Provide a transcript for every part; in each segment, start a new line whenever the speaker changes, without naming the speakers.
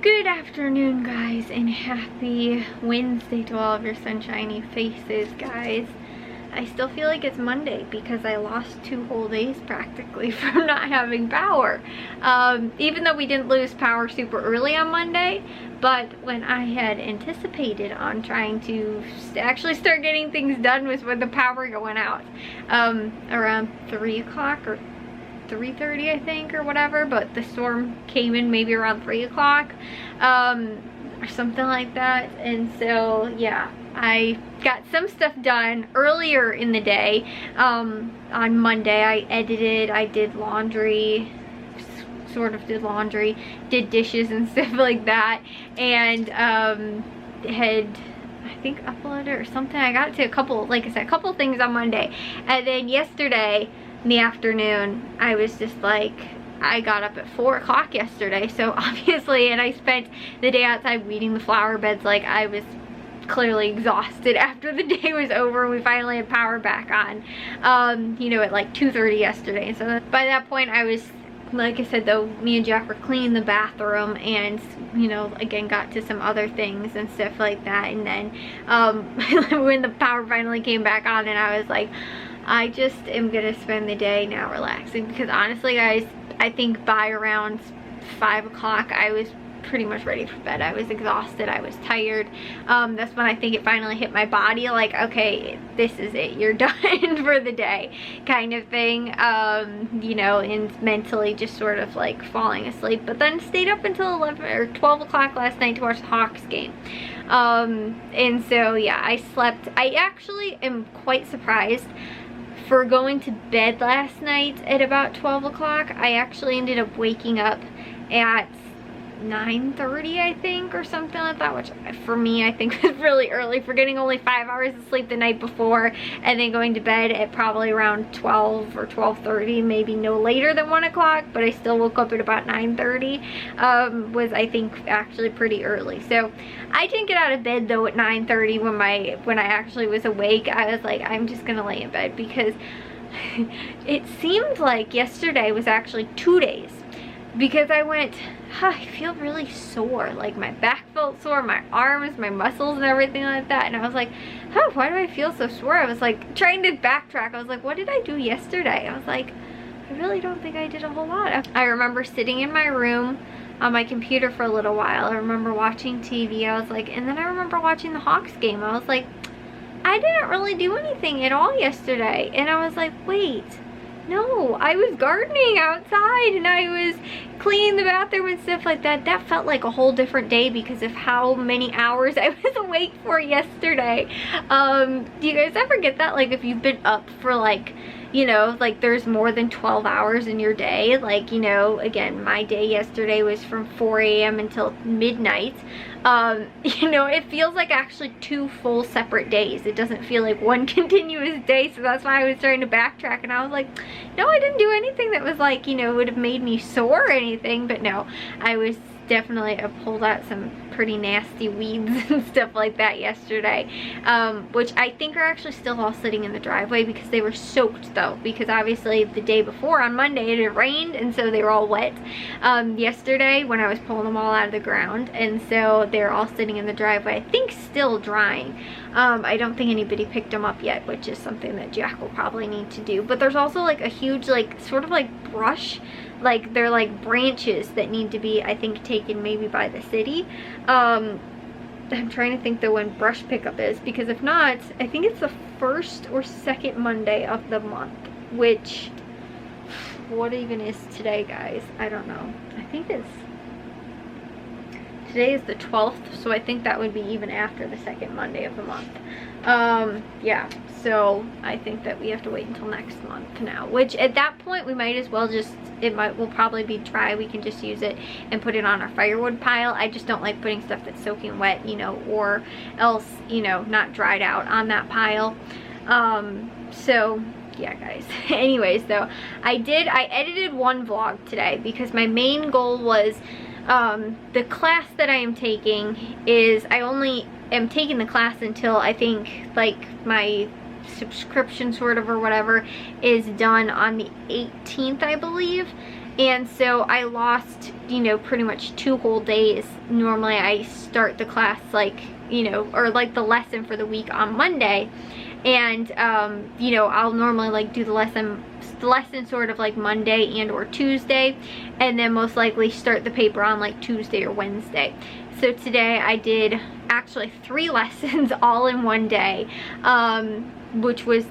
Good afternoon, guys, and happy Wednesday to all of your sunshiny faces, guys. I still feel like it's Monday because I lost 2 whole days practically from not having power. Even though we didn't lose power super early on Monday, but when I had anticipated on trying to actually start getting things done was when the power going out around 3 o'clock or 3:30 I think, or whatever, but the storm came in maybe around 3 o'clock or something like that. And so yeah, I got some stuff done earlier in the day. On Monday I edited, I did laundry, sort of did laundry, did dishes and stuff like that, and had I think uploaded or something. I got to a couple, like I said, a couple things on Monday, and then yesterday in the afternoon I was just like, I got up at 4 o'clock yesterday, so obviously, and I spent the day outside weeding the flower beds. Like, I was clearly exhausted after the day was over. We finally had power back on, you know, at like 2:30 yesterday. So by that point I was, like I said though, me and Jack were cleaning the bathroom and, you know, again got to some other things and stuff like that. And then when the power finally came back on, and I was like, I just am gonna spend the day now relaxing, because honestly guys, I think by around 5 o'clock I was pretty much ready for bed. I was exhausted, I was tired. That's when I think it finally hit my body, like, okay, this is it, you're done for the day kind of thing. You know, and mentally just sort of like falling asleep, but then stayed up until 11 or 12 o'clock last night to watch the Hawks game. And so yeah, I slept. I actually am quite surprised. For going to bed last night at about 12 o'clock, I actually ended up waking up at 9:30 I think, or something like that, which for me I think was really early for getting only 5 hours of sleep the night before, and then going to bed at probably around 12 or 12:30, maybe no later than 1 o'clock, but I still woke up at about 9:30. Was, I think, actually pretty early. So I didn't get out of bed though at 9:30 when I actually was awake. I was like, I'm just gonna lay in bed, because it seemed like yesterday was actually 2 days, because I went, I feel really sore. Like, my back felt sore, my arms, my muscles and everything like that. And I was like, why do I feel so sore? I was like trying to backtrack. I was like, what did I do yesterday? I was like, I really don't think I did a whole lot. I remember sitting in my room on my computer for a little while. I remember watching TV. I was like, and then I remember watching the Hawks game. I was like, I didn't really do anything at all yesterday. And I was like, wait, no, I was gardening outside and I was cleaning the bathroom and stuff like that. That felt like a whole different day because of how many hours I was awake for yesterday. Do you guys ever get that? Like, if you've been up for, like, you know, like there's more than 12 hours in your day. Like, you know, again, my day yesterday was from 4 a.m. until midnight. You know, it feels like actually 2 full separate days. It doesn't feel like one continuous day. So that's why I was trying to backtrack, and I was like, no, I didn't do anything that was like, you know, would have made me sore or anything. But no, I was definitely, I pulled out some pretty nasty weeds and stuff like that yesterday, which I think are actually still all sitting in the driveway because they were soaked though, because obviously the day before on Monday it had rained, and so they were all wet yesterday when I was pulling them all out of the ground, and so they're all sitting in the driveway, I think still drying. I don't think anybody picked them up yet, which is something that Jack will probably need to do. But there's also like a huge, like, sort of like brush, like they're like branches that need to be, I think, taken maybe by the city. I'm trying to think though when brush pickup is, because if not, I think it's the 1st or 2nd Monday of the month, which, what even is today, guys? I don't know. I think it's, today is the 12th, so I think that would be even after the 2nd Monday of the month. Yeah, so I think that we have to wait until next month now, which at that point we might as well just, will probably be dry. We can just use it and put it on our firewood pile. I just don't like putting stuff that's soaking wet, you know, or else, you know, not dried out on that pile. So yeah, guys. Anyways though, I edited 1 vlog today because my main goal was, the class that I am taking is, I only am taking the class until I think like my subscription sort of or whatever is done on the 18th, I believe. And so I lost, you know, pretty much 2 whole days. Normally I start the class like, you know, or like the lesson for the week on Monday. And, you know, I'll normally like do the lesson sort of like Monday and or Tuesday, and then most likely start the paper on like Tuesday or Wednesday. So today I did actually 3 lessons all in one day, which was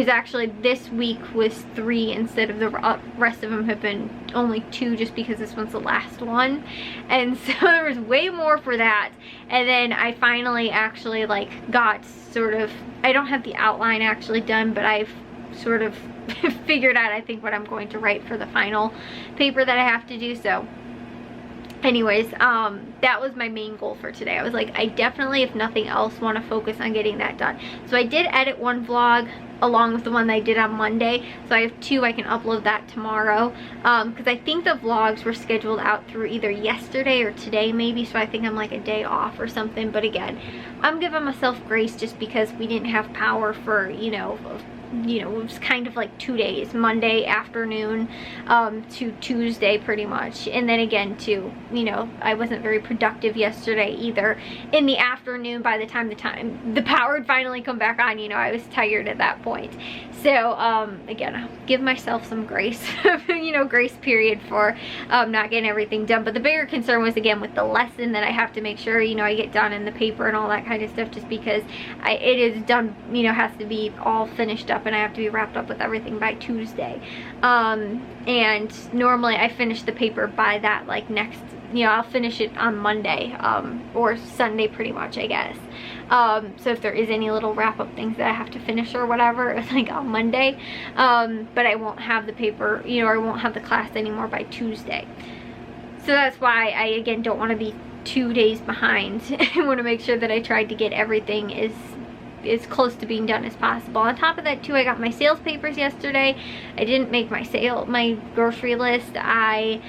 actually this week was 3 instead of the rest of them have been only 2, just because this one's the last one. And so there was way more for that. And then I finally actually like got sort of, I don't have the outline actually done, but I've sort of figured out I think what I'm going to write for the final paper that I have to do. So anyways, that was my main goal for today. I was like, I definitely, if nothing else, want to focus on getting that done. So I did edit 1 vlog along with the one that I did on Monday, so I have 2. I can upload that tomorrow, because I think the vlogs were scheduled out through either yesterday or today maybe, so I think I'm like a day off or something. But again, I'm giving myself grace just because we didn't have power for, you know, it was kind of like 2 days, Monday afternoon to Tuesday pretty much. And then again too, you know, I wasn't very productive yesterday either in the afternoon. By the time the power would finally come back on, you know, I was tired at that point. So again, I'll give myself some grace, you know, grace period for not getting everything done. But the bigger concern was again with the lesson that I have to make sure, you know, I get done in the paper and all that kind of stuff, just because it is done, you know, has to be all finished up, and I have to be wrapped up with everything by Tuesday. And normally I finish the paper by that, like next, you know, I'll finish it on Monday or Sunday pretty much, I guess. So if there is any little wrap-up things that I have to finish or whatever, it's like on Monday. But I won't have the paper, you know, or I won't have the class anymore by Tuesday. So that's why I, again, don't want to be 2 days behind. I want to make sure that I tried to get everything as close to being done as possible. On top of that too, I got my sales papers yesterday. I didn't make my grocery list. I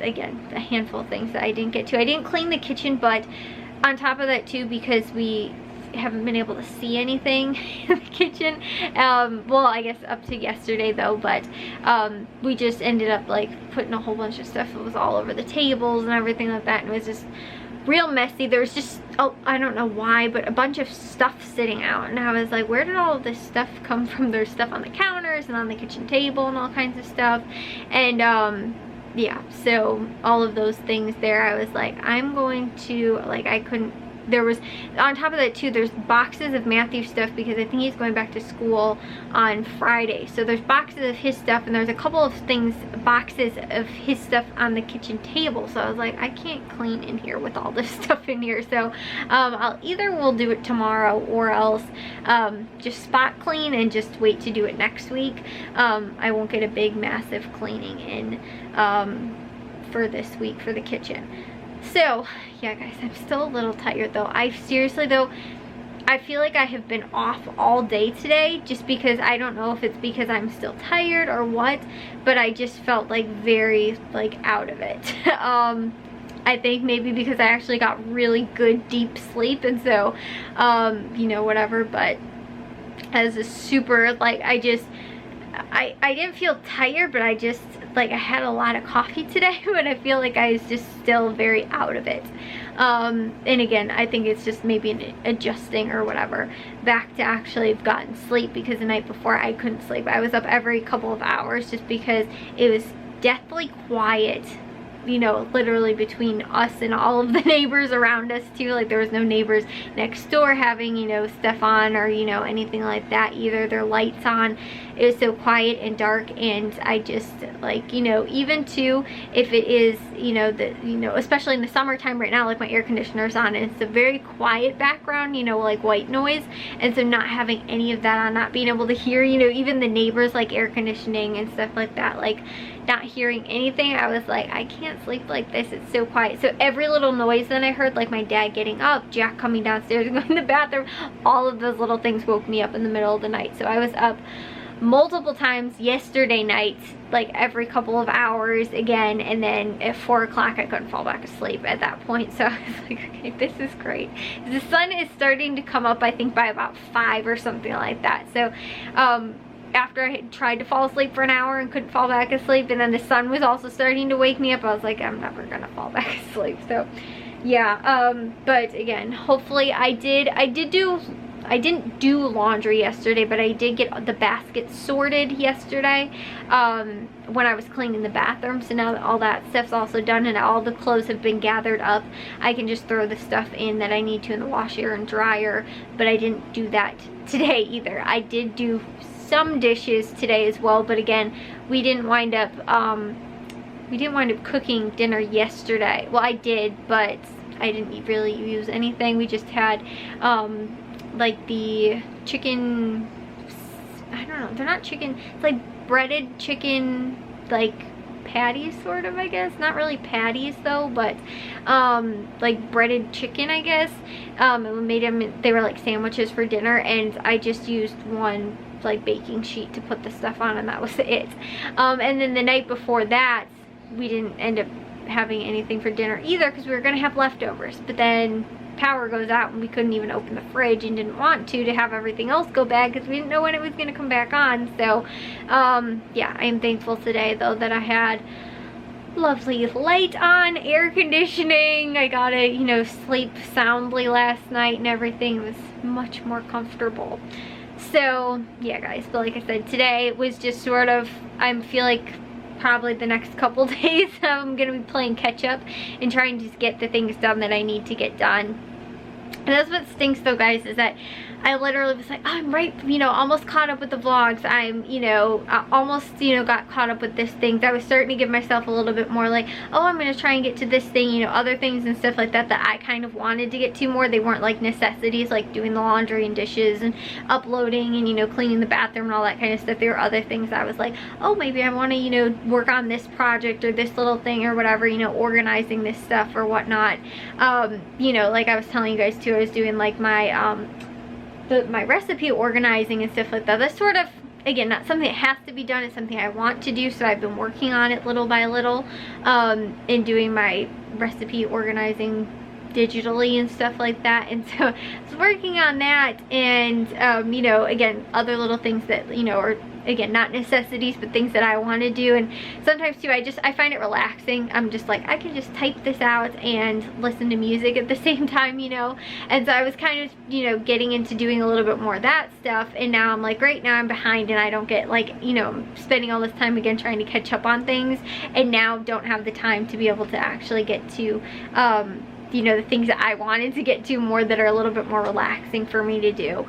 again, a handful of things that I didn't get to. I didn't clean the kitchen, but on top of that too, because we haven't been able to see anything in the kitchen, well, I guess up to yesterday though, but we just ended up like putting a whole bunch of stuff. It was all over the tables and everything like that, and it was just real messy. There was just, oh, I don't know why, but a bunch of stuff sitting out, and I was like, where did all this stuff come from? There's stuff on the counters and on the kitchen table and all kinds of stuff. And yeah, so all of those things there, I was like, I'm going to, like, I couldn't, there was, on top of that too, there's boxes of Matthew's stuff, because I think he's going back to school on Friday. So there's boxes of his stuff, and there's a couple of things, boxes of his stuff on the kitchen table. So I was like, I can't clean in here with all this stuff in here. So we'll do it tomorrow, or else just spot clean and just wait to do it next week. I won't get a big massive cleaning in for this week for the kitchen. So yeah guys, I'm still a little tired though. I seriously though, I feel like I have been off all day today, just because I don't know if it's because I'm still tired or what, but I just felt like very like out of it. I think maybe because I actually got really good deep sleep, and so you know, whatever. But as a super, like, I didn't feel tired, but I just, like, I had a lot of coffee today, but I feel like I was just still very out of it. And again, I think it's just maybe an adjusting or whatever back to actually have gotten sleep, because the night before I couldn't sleep. I was up every couple of hours just because it was deathly quiet, you know, literally between us and all of the neighbors around us too. Like, there was no neighbors next door having, you know, stuff on or, you know, anything like that either. Their lights on. It was so quiet and dark, and I just, like, you know, even too, if it is, you know, especially in the summertime right now, like, my air conditioner's on and it's a very quiet background, you know, like white noise, and so not having any of that on, not being able to hear, you know, even the neighbors, like, air conditioning and stuff like that, like, not hearing anything, I was like, I can't sleep like this, it's so quiet. So every little noise that I heard, like my dad getting up, Jack coming downstairs and going to the bathroom, all of those little things woke me up in the middle of the night. So I was up multiple times yesterday night, like every couple of hours again, and then at 4 o'clock I couldn't fall back asleep at that point. So I was like, okay, this is great. The sun is starting to come up, I think by about 5 or something like that. So after I had tried to fall asleep for an hour and couldn't fall back asleep, and then the sun was also starting to wake me up, I was like, I'm never gonna fall back asleep. So yeah, but again, hopefully I didn't do laundry yesterday, but I did get the basket sorted yesterday when I was cleaning the bathroom. So now that all that stuff's also done and all the clothes have been gathered up, I can just throw the stuff in that I need to in the washer and dryer. But I didn't do that today either. I did do some dishes today as well, but again, we didn't wind up cooking dinner yesterday. Well, I did, but I didn't really use anything. We just had like the chicken, I don't know, they're not chicken, it's like breaded chicken, like patties sort of, I guess. Not really patties though, but like breaded chicken, I guess. And we made them, they were like sandwiches for dinner, and I just used one like baking sheet to put the stuff on, and that was it. And then the night before that, we didn't end up having anything for dinner either because we were gonna have leftovers, but then power goes out and we couldn't even open the fridge, and didn't want to have everything else go bad because we didn't know when it was going to come back on. So yeah, I am thankful today though that I had lovely light on, air conditioning. I got to, you know, sleep soundly last night and everything was much more comfortable. So yeah guys, but like I said, today was just sort of, I feel like probably the next couple days I'm gonna be playing catch up and trying to get the things done that I need to get done. And that's what stinks though guys, is that I literally was like, oh, I'm right, you know, almost caught up with the vlogs. I'm, you know, almost, you know, got caught up with this thing. I was starting to give myself a little bit more like, oh, I'm going to try and get to this thing, you know, other things and stuff like that that I kind of wanted to get to more. They weren't like necessities, like doing the laundry and dishes and uploading and, you know, cleaning the bathroom and all that kind of stuff. There were other things I was like, oh, maybe I want to, you know, work on this project or this little thing or whatever, you know, organizing this stuff or whatnot. You know, like I was telling you guys too, I was doing like my, my recipe organizing and stuff like that. That's sort of, again, not something that has to be done. It's something I want to do, so I've been working on it little by little, and doing my recipe organizing digitally and stuff like that. And so I was working on that, and you know, again, other little things that, you know, are again not necessities but things that I want to do. And sometimes too I find it relaxing. I'm just like, I can just type this out and listen to music at the same time, you know. And so I was kind of, you know, getting into doing a little bit more of that stuff, and now I'm like, right now I'm behind and I don't get like, you know, spending all this time again trying to catch up on things, and now don't have the time to be able to actually get to you know, the things that I wanted to get to more, that are a little bit more relaxing for me to do.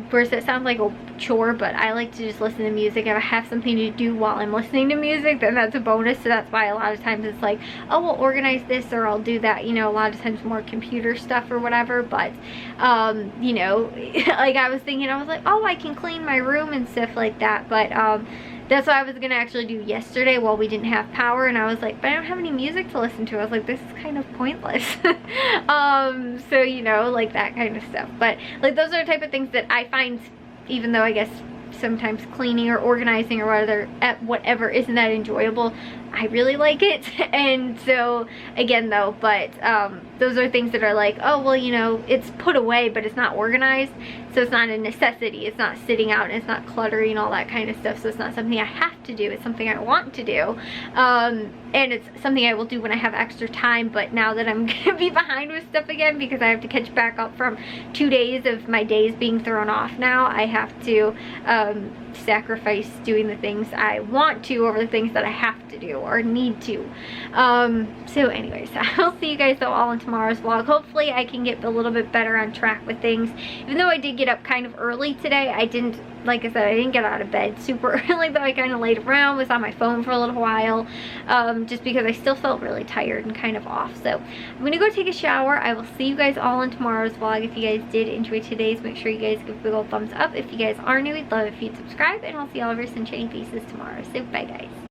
Whereas that sounds like a chore, but I like to just listen to music. If I have something to do while I'm listening to music, then that's a bonus. So that's why a lot of times it's like, oh, we'll organize this or I'll do that, you know, a lot of times more computer stuff or whatever. But you know, like I was thinking, I was like, oh, I can clean my room and stuff like that. But that's what I was gonna actually do yesterday while we didn't have power, and I was like, but I don't have any music to listen to. I was like, this is kind of pointless. So, you know, like that kind of stuff. But like those are the type of things that I find, even though I guess sometimes cleaning or organizing or whatever isn't that enjoyable, I really like it. And so again though, but those are things that are like, oh well, you know, it's put away but it's not organized, so it's not a necessity. It's not sitting out and it's not cluttering, all that kind of stuff. So it's not something I have to do, it's something I want to do. And it's something I will do when I have extra time. But now that I'm gonna be behind with stuff again because I have to catch back up from 2 days of my days being thrown off now, I have to sacrifice doing the things I want to over the things that I have to do or need to. So anyways, I'll see you guys though all in tomorrow's vlog. Hopefully I can get a little bit better on track with things. Even though I did get up kind of early today, I didn't, like I said, I didn't get out of bed super early though. I kind of laid around, was on my phone for a little while, just because I still felt really tired and kind of off. So I'm gonna go take a shower. I will see you guys all in tomorrow's vlog. If you guys did enjoy today's, make sure you guys give a big old thumbs up. If you guys are new, we'd love if you'd subscribe, and I'll see all of your sunshiny faces tomorrow. So bye guys.